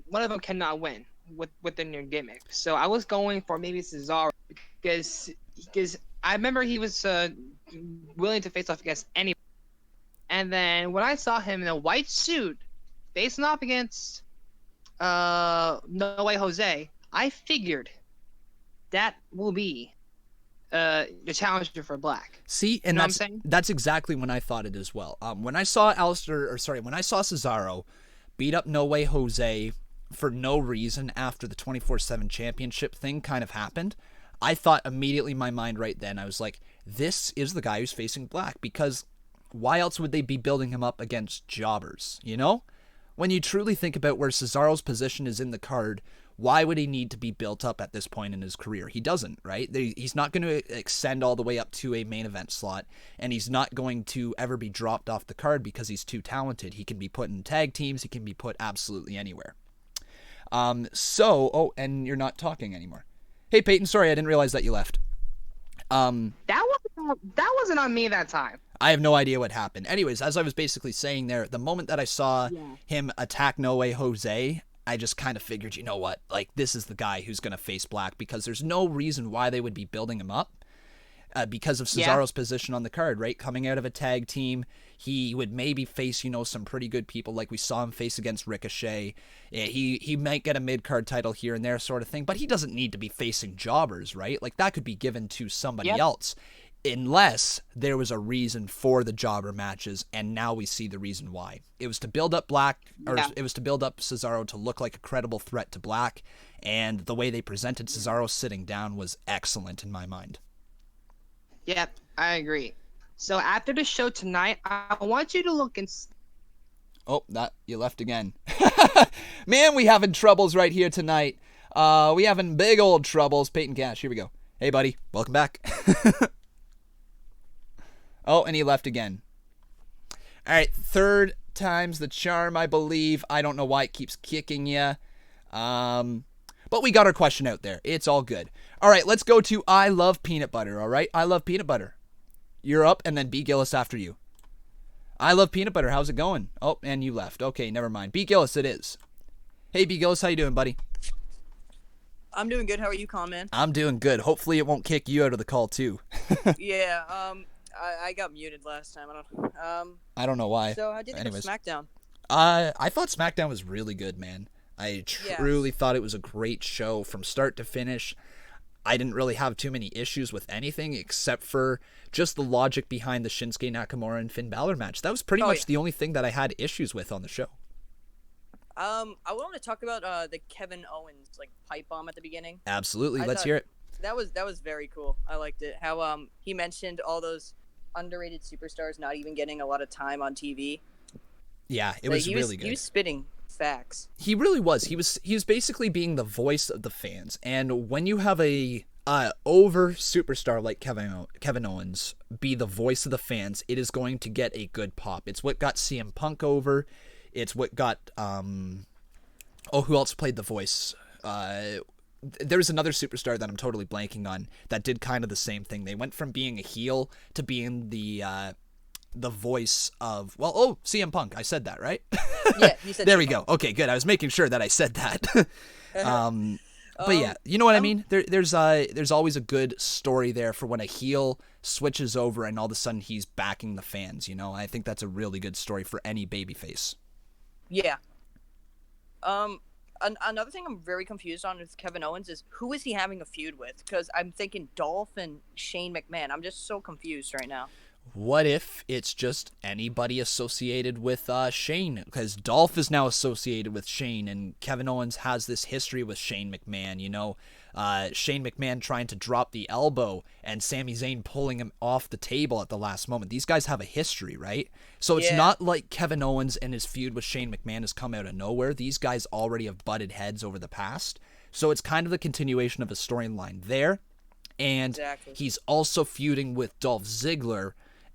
one of them cannot win with the new gimmick. So I was going for maybe Cesaro because I remember he was willing to face off against anyone. And then when I saw him in a white suit facing off against No Way Jose, I figured that will be the challenger for Black. See, and you know what I'm saying? That's exactly when I thought it as well. When I saw Cesaro beat up No Way Jose for no reason after the 24/7 championship thing kind of happened, I thought immediately in my mind right then, I was like, this is the guy who's facing Black, because why else would they be building him up against jobbers, you know? When you truly think about where Cesaro's position is in the card, why would he need to be built up at this point in his career? He doesn't, right? He's not going to extend all the way up to a main event slot, and he's not going to ever be dropped off the card because he's too talented. He can be put in tag teams. He can be put absolutely anywhere. And you're not talking anymore. Hey, Peyton, sorry, I didn't realize that you left. That wasn't on me that time. I have no idea what happened. Anyways, as I was basically saying there, the moment that I saw him attack No Way Jose, I just kind of figured, you know what, like, this is the guy who's going to face Black, because there's no reason why they would be building him up because of Cesaro's position on the card, right? Coming out of a tag team, he would maybe face, some pretty good people, like we saw him face against Ricochet. He might get a mid-card title here and there sort of thing, but he doesn't need to be facing jobbers, right? Like, that could be given to somebody else, unless there was a reason for the jobber matches, and now we see the reason why. It was to build up it was to build up Cesaro to look like a credible threat to Black, and the way they presented Cesaro sitting down was excellent in my mind. Yep, I agree. So after the show tonight, I want you to look and... Oh, you left again. Man, we having troubles right here tonight. We having big old troubles. Peyton Cash, here we go. Hey, buddy, welcome back. Oh, and he left again. All right, third time's the charm, I believe. I don't know why it keeps kicking you. But we got our question out there. It's all good. All right, let's go to I Love Peanut Butter, all right? I Love Peanut Butter. You're up, and then B. Gillis after you. I Love Peanut Butter, how's it going? Oh, and you left. Okay, never mind. B. Gillis it is. Hey, B. Gillis, how you doing, buddy? I'm doing good. How are you, Conman? I'm doing good. Hopefully it won't kick you out of the call, too. Yeah, I got muted last time. I don't know why. So how did you think of SmackDown? I thought SmackDown was really good, man. I truly thought it was a great show from start to finish. I didn't really have too many issues with anything except for just the logic behind the Shinsuke Nakamura and Finn Balor match. That was pretty much the only thing that I had issues with on the show. I want to talk about the Kevin Owens like pipe bomb at the beginning. Absolutely. I Let's thought hear it. That was very cool. I liked it. How he mentioned all those underrated superstars not even getting a lot of time on TV. Yeah, it was really good. He was spitting facts. He really was. He was basically being the voice of the fans. And when you have a over superstar like Kevin Owens be the voice of the fans, it is going to get a good pop. It's what got CM Punk over. It's what got who else played the voice? There's another superstar that I'm totally blanking on that did kind of the same thing. They went from being a heel to being the voice of CM Punk. I said that, right? Yeah, you said there we go. Okay, good. I was making sure that I said that. But yeah, you know what I mean? There's always a good story there for when a heel switches over and all of a sudden he's backing the fans, you know? I think that's a really good story for any babyface. Yeah. Another thing I'm very confused on with Kevin Owens is who is he having a feud with? Because I'm thinking Dolph and Shane McMahon. I'm just so confused right now. What if it's just anybody associated with Shane? Because Dolph is now associated with Shane, and Kevin Owens has this history with Shane McMahon, you know? Shane McMahon trying to drop the elbow and Sami Zayn pulling him off the table at the last moment. These guys have a history, right? So it's not like Kevin Owens and his feud with Shane McMahon has come out of nowhere. These guys already have butted heads over the past. So it's kind of the continuation of a storyline there. And he's also feuding with Dolph Ziggler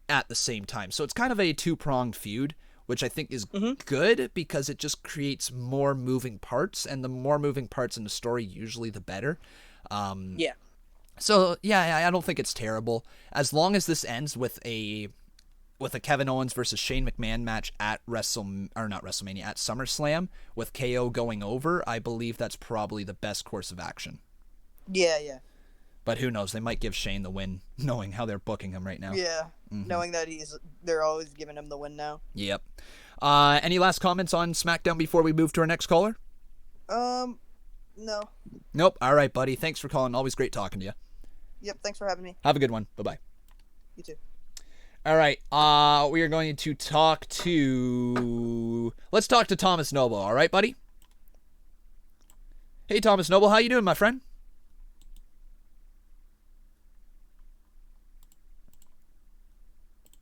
at the same time. So it's kind of a two-pronged feud, which I think is good because it just creates more moving parts, and the more moving parts in the story, usually the better. So yeah, I don't think it's terrible. As long as this ends with a Kevin Owens versus Shane McMahon match at at SummerSlam with KO going over, I believe that's probably the best course of action. Yeah. But who knows? They might give Shane the win, knowing how they're booking him right now. Yeah, knowing that they're always giving him the win now. Yep. Any last comments on SmackDown before we move to our next caller? No. Nope. All right, buddy. Thanks for calling. Always great talking to you. Yep, thanks for having me. Have a good one. Bye-bye. You too. All right. We are going to talk to... Let's talk to Thomas Noble. All right, buddy? Hey, Thomas Noble. How you doing, my friend?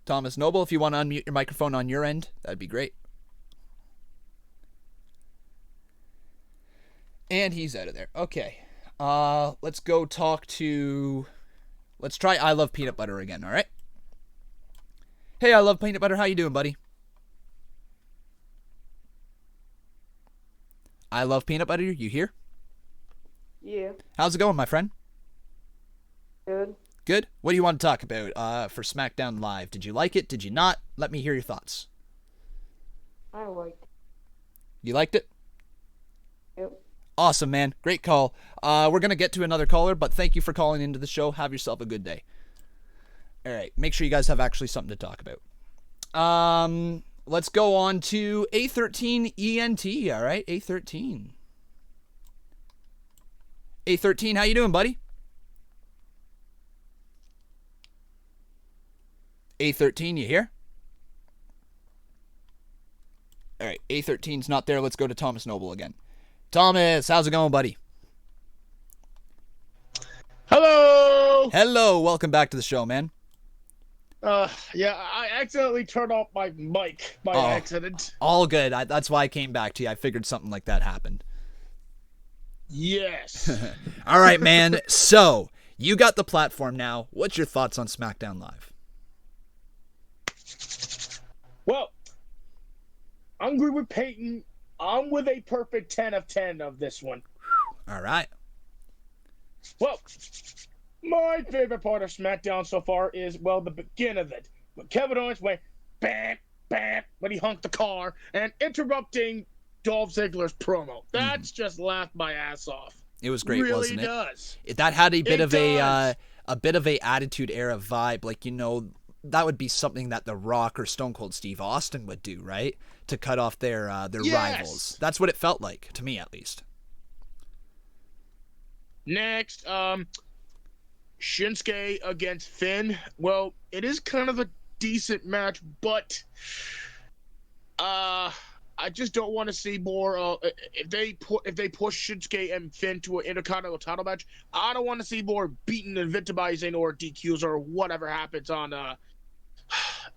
Thomas Noble, if you want to unmute your microphone on your end, that'd be great. And he's out of there. Okay. Let's go talk to... Let's try I Love Peanut Butter again, all right? Hey, I Love Peanut Butter. How you doing, buddy? I Love Peanut Butter. You here? Yeah. How's it going, my friend? Good. Good? What do you want to talk about for SmackDown Live? Did you like it? Did you not? Let me hear your thoughts. I liked it. You liked it? Yep. Awesome, man. Great call. We're going to get to another caller, but thank you for calling into the show. Have yourself a good day. All right. Make sure you guys have actually something to talk about. Let's go on to A13 ENT. All right. A13. A13, how you doing, buddy? A13, you here? All right, A13's not there. Let's go to Thomas Noble again. Thomas, how's it going, buddy? Hello! Hello, welcome back to the show, man. Yeah, I accidentally turned off my mic by accident. All good. That's why I came back to you. I figured something like that happened. Yes. All right, man. So, you got the platform now. What's your thoughts on SmackDown Live? Well, I'm agree with Peyton. I'm with a perfect 10 of 10 of this one. All right. Well, my favorite part of SmackDown so far is, well, the beginning of it. When Kevin Owens went, bam, bam, when he honked the car, and interrupting Dolph Ziggler's promo. That's just laughed my ass off. It was great, really wasn't it? Does. That had a bit of a Attitude Era vibe, like, you know, that would be something that The Rock or Stone Cold Steve Austin would do, right? To cut off their rivals. That's what it felt like, to me at least. Next, Shinsuke against Finn. Well, it is kind of a decent match, but I I just don't want to see more. If they push Shinsuke and Finn to an Intercontinental title match, I don't want to see more beaten and victimizing or DQs or whatever happens on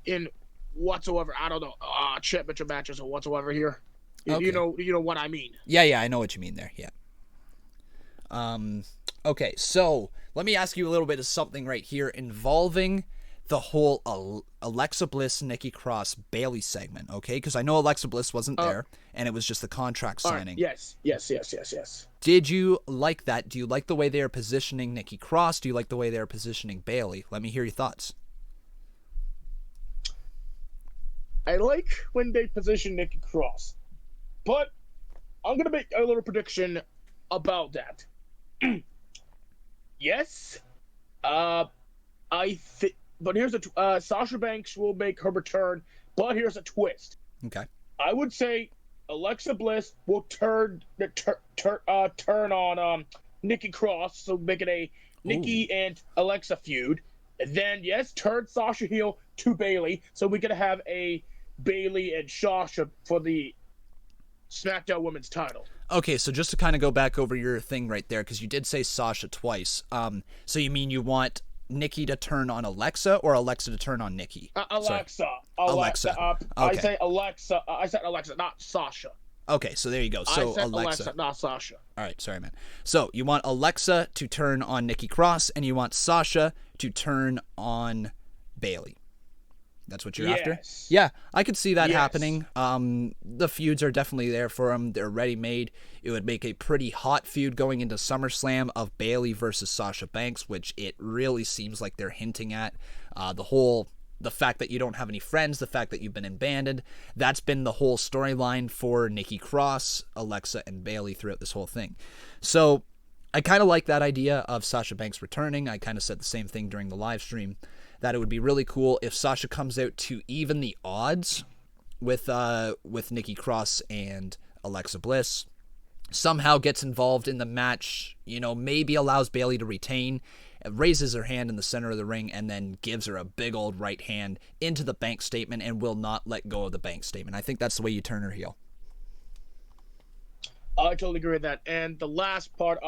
in whatsoever. I don't know championship matches or whatsoever here. Okay. You know what I mean. Yeah, I know what you mean there. Yeah. Okay, so let me ask you a little bit of something right here involving the whole Alexa Bliss, Nikki Cross, Bayley segment, okay? Because I know Alexa Bliss wasn't there, and it was just the contract signing. Yes. Did you like that? Do you like the way they are positioning Nikki Cross? Do you like the way they are positioning Bayley? Let me hear your thoughts. I like when they position Nikki Cross, but I'm gonna make a little prediction about that. Yes, I think. But here's Sasha Banks will make her return, but here's a twist. Okay. I would say Alexa Bliss will turn on Nikki Cross, so make it a Nikki and Alexa feud. And then turn Sasha heel to Bayley, so we could have a Bayley and Sasha for the SmackDown Women's title. Okay, so just to kind of go back over your thing right there, because you did say Sasha twice. So you mean you want Nikki to turn on Alexa or Alexa to turn on Nikki? Alexa. Okay. I say Alexa. I said Alexa, not Sasha. Okay, so there you go. So I said Alexa, not Sasha. All right, sorry, man. So you want Alexa to turn on Nikki Cross, and you want Sasha to turn on Bayley. That's what you're after? Yeah, I could see that happening. The feuds are definitely there for them. They're ready-made. It would make a pretty hot feud going into SummerSlam of Bayley versus Sasha Banks, which it really seems like they're hinting at. The fact that you don't have any friends, the fact that you've been abandoned, that's been the whole storyline for Nikki Cross, Alexa, and Bayley throughout this whole thing. So I kind of like that idea of Sasha Banks returning. I kind of said the same thing during the live stream, that it would be really cool if Sasha comes out to even the odds with Nikki Cross and Alexa Bliss, somehow gets involved in the match, maybe allows Bayley to retain, raises her hand in the center of the ring, and then gives her a big old right hand into the bank statement and will not let go of the bank statement. I think that's the way you turn her heel. I totally agree with that. And the last part,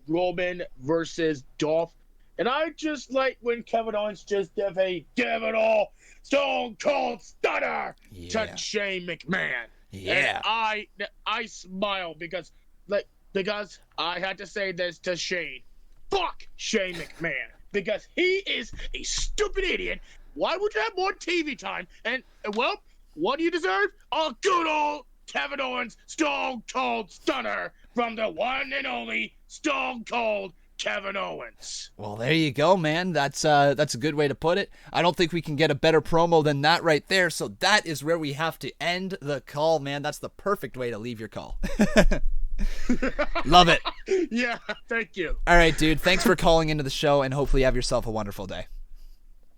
Roman versus Dolph. And I just like when Kevin Owens just give it all Stone Cold Stunner to Shane McMahon. Yeah. And I smile because I had to say this to Shane. Fuck Shane McMahon, because he is a stupid idiot. Why would you have more TV time? And well, what do you deserve? A good old Kevin Owens Stone Cold Stunner from the one and only Stone Cold Kevin Owens. Well, there you go, man. That's a good way to put it. I don't think we can get a better promo than that right there. So that is where we have to end the call, man. That's the perfect way to leave your call. Love it. Yeah, thank you. All right, dude. Thanks for calling into the show, and hopefully you have yourself a wonderful day.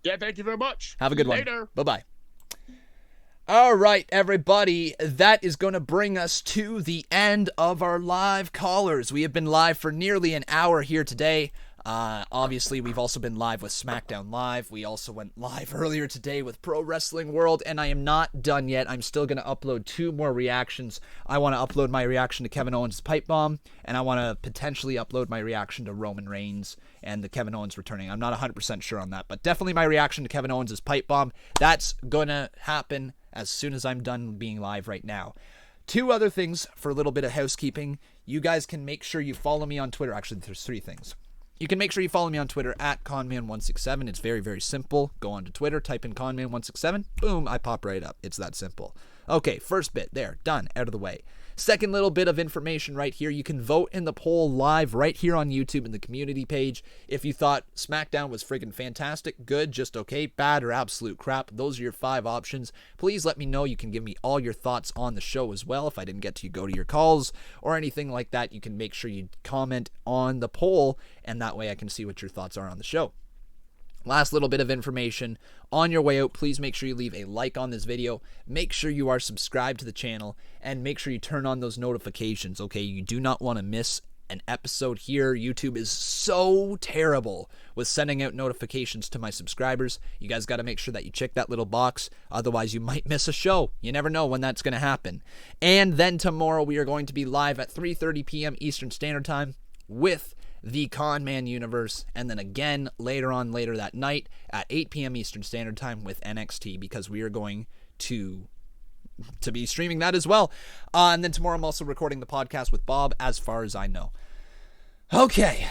Yeah, thank you very much. Have a good one. Later. Bye-bye. All right, everybody, that is going to bring us to the end of our live callers. We have been live for nearly an hour here today. Obviously, we've also been live with Smackdown Live. We also went live earlier today with Pro Wrestling World, and I am not done yet. I'm still going to upload 2 more reactions. I want to upload my reaction to Kevin Owens' Pipebomb, and I want to potentially upload my reaction to Roman Reigns and the Kevin Owens returning. I'm not 100% sure on that, but definitely my reaction to Kevin Owens' Pipebomb. That's going to happen as soon as I'm done being live right now. 2 other things for a little bit of housekeeping. You guys can make sure you follow me on Twitter. Actually, there's 3 things. You can make sure you follow me on Twitter at Conman167. It's very, very simple. Go on to Twitter, type in Conman167. Boom, I pop right up. It's that simple. Okay, first bit there, done, out of the way. Second little bit of information right here. You can vote in the poll live right here on YouTube in the community page. If you thought SmackDown was friggin' fantastic, good, just okay, bad, or absolute crap, those are your 5 options. Please let me know. You can give me all your thoughts on the show as well. If I didn't get to you, go to your calls or anything like that. You can make sure you comment on the poll, and that way I can see what your thoughts are on the show. Last little bit of information. On your way out, please make sure you leave a like on this video. Make sure you are subscribed to the channel, and make sure you turn on those notifications, okay? You do not want to miss an episode here. YouTube is so terrible with sending out notifications to my subscribers. You guys got to make sure that you check that little box. Otherwise, you might miss a show. You never know when that's going to happen. And then tomorrow, we are going to be live at 3:30 p.m. Eastern Standard Time with the Conman Universe, and then again later that night at 8 p.m. Eastern Standard Time with NXT, because we are going to be streaming that as well. And then tomorrow I'm also recording the podcast with Bob, as far as I know. Okay.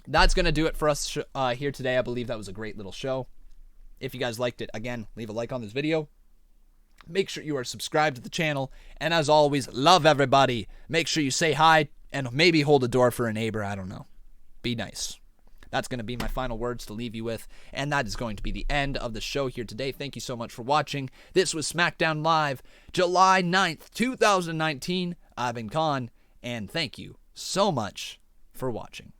That's going to do it for us here today. I believe that was a great little show. If you guys liked it, again, leave a like on this video. Make sure you are subscribed to the channel. And as always, love everybody. Make sure you say hi and maybe hold a door for a neighbor. I don't know. Be nice. That's going to be my final words to leave you with. And that is going to be the end of the show here today. Thank you so much for watching. This was Smackdown Live, July 9th, 2019. I've been Con, and thank you so much for watching.